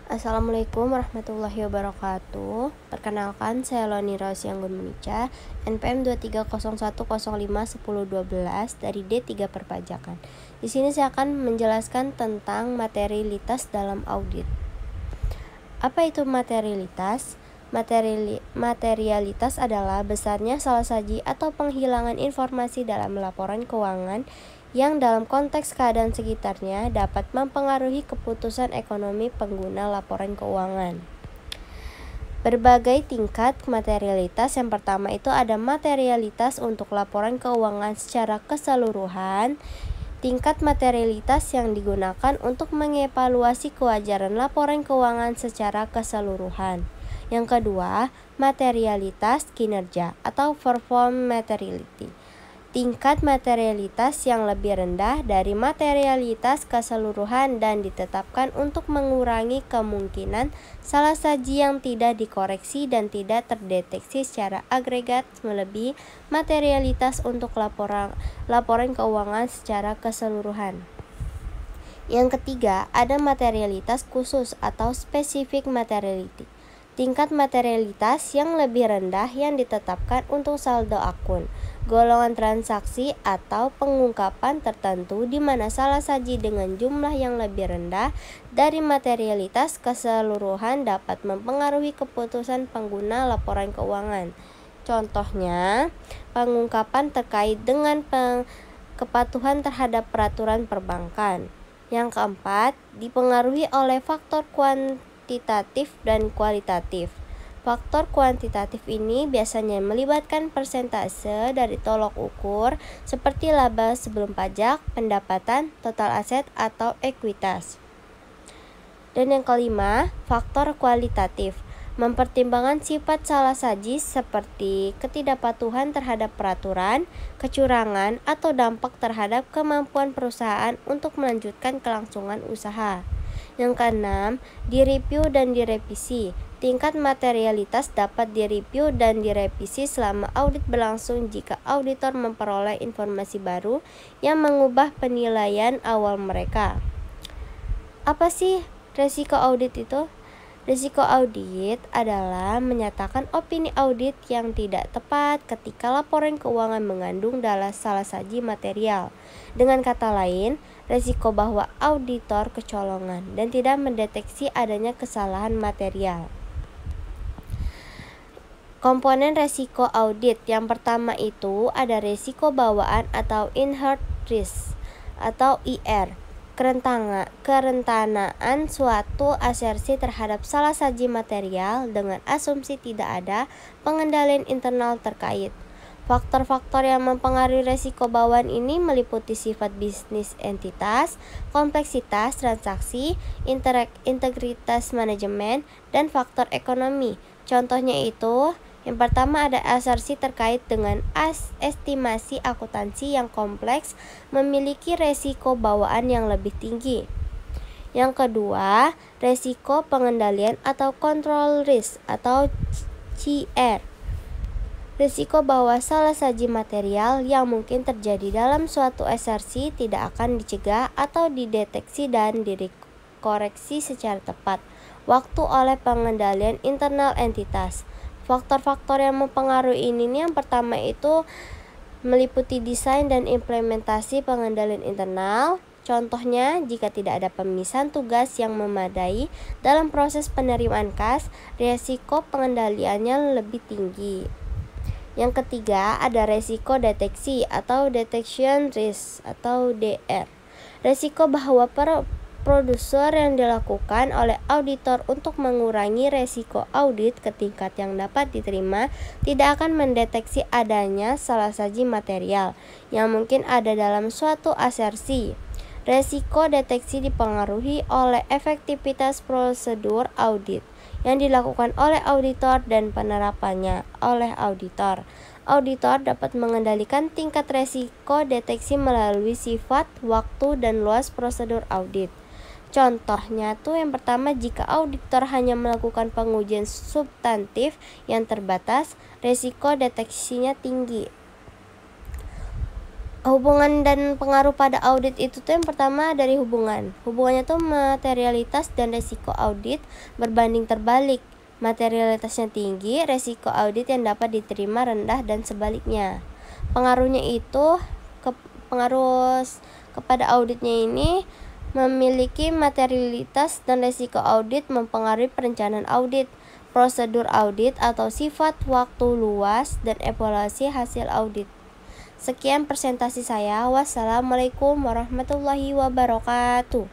Assalamualaikum warahmatullahi wabarakatuh. Perkenalkan, saya Loni Rausi Anggun Munica, NPM 2301051012 dari D3 Perpajakan. Di sini saya akan menjelaskan tentang materialitas dalam audit. Apa itu materialitas? Materialitas adalah besarnya salasaji atau penghilangan informasi dalam laporan keuangan yang dalam konteks keadaan sekitarnya dapat mempengaruhi keputusan ekonomi pengguna laporan keuangan. Berbagai tingkat materialitas. Yang pertama itu ada materialitas untuk laporan keuangan secara keseluruhan. Tingkat materialitas yang digunakan untuk mengevaluasi kewajaran laporan keuangan secara keseluruhan. Yang kedua, materialitas kinerja atau perform materiality. Tingkat materialitas yang lebih rendah dari materialitas keseluruhan dan ditetapkan untuk mengurangi kemungkinan salasaji yang tidak dikoreksi dan tidak terdeteksi secara agregat melebihi materialitas untuk laporan keuangan secara keseluruhan. Yang ketiga, ada materialitas khusus atau specific materiality. Tingkat materialitas yang lebih rendah yang ditetapkan untuk saldo akun, golongan transaksi atau pengungkapan tertentu di mana salasaji dengan jumlah yang lebih rendah dari materialitas keseluruhan dapat mempengaruhi keputusan pengguna laporan keuangan. Contohnya, pengungkapan terkait dengan kepatuhan terhadap peraturan perbankan. Yang keempat, dipengaruhi oleh faktor kuantitatif dan kualitatif. Faktor kuantitatif ini biasanya melibatkan persentase dari tolok ukur seperti laba sebelum pajak, pendapatan, total aset, atau ekuitas. Dan yang kelima, faktor kualitatif. Mempertimbangkan sifat salasaji seperti ketidakpatuhan terhadap peraturan, kecurangan, atau dampak terhadap kemampuan perusahaan untuk melanjutkan kelangsungan usaha. Yang keenam, direview dan direvisi. Tingkat materialitas dapat direview dan direvisi selama audit berlangsung jika auditor memperoleh informasi baru yang mengubah penilaian awal mereka. Apa sih resiko audit itu? Risiko audit adalah menyatakan opini audit yang tidak tepat ketika laporan keuangan mengandung salasaji material. Dengan kata lain, risiko bahwa auditor kecolongan dan tidak mendeteksi adanya kesalahan material. Komponen resiko audit. Yang pertama itu ada resiko bawaan atau inherent risk atau IR. Kerentanaan suatu asersi terhadap salasaji material dengan asumsi tidak ada pengendalian internal terkait. Faktor-faktor yang mempengaruhi resiko bawaan ini meliputi sifat bisnis entitas, kompleksitas transaksi, integritas manajemen, dan faktor ekonomi. Contohnya itu, yang pertama ada asersi terkait dengan estimasi akuntansi yang kompleks memiliki resiko bawaan yang lebih tinggi. Yang kedua, resiko pengendalian atau control risk atau CR. Risiko bahwa salasaji material yang mungkin terjadi dalam suatu asersi tidak akan dicegah atau dideteksi dan dikoreksi secara tepat waktu oleh pengendalian internal entitas. Faktor-faktor yang mempengaruhi ini yang pertama itu meliputi desain dan implementasi pengendalian internal. Contohnya, jika tidak ada pemisahan tugas yang memadai dalam proses penerimaan kas, risiko pengendaliannya lebih tinggi. Yang ketiga, ada resiko deteksi atau detection risk atau DR. Resiko bahwa produser yang dilakukan oleh auditor untuk mengurangi resiko audit ke tingkat yang dapat diterima tidak akan mendeteksi adanya salasaji material yang mungkin ada dalam suatu asersi. Resiko deteksi dipengaruhi oleh efektivitas prosedur audit yang dilakukan oleh auditor dan penerapannya oleh auditor. Auditor dapat mengendalikan tingkat resiko deteksi melalui sifat, waktu, dan luas prosedur audit. Contohnya tuh yang pertama, jika auditor hanya melakukan pengujian substantif yang terbatas, resiko deteksinya tinggi. Hubungan dan pengaruh pada audit itu tuh yang pertama dari hubungannya tuh materialitas dan resiko audit berbanding terbalik. Materialitasnya tinggi, resiko audit yang dapat diterima rendah, dan sebaliknya. Pengaruhnya itu pengaruh kepada auditnya ini memiliki materialitas dan resiko audit mempengaruhi perencanaan audit, prosedur audit atau sifat waktu luas, dan evaluasi hasil audit. Sekian presentasi saya. Wassalamualaikum warahmatullahi wabarakatuh.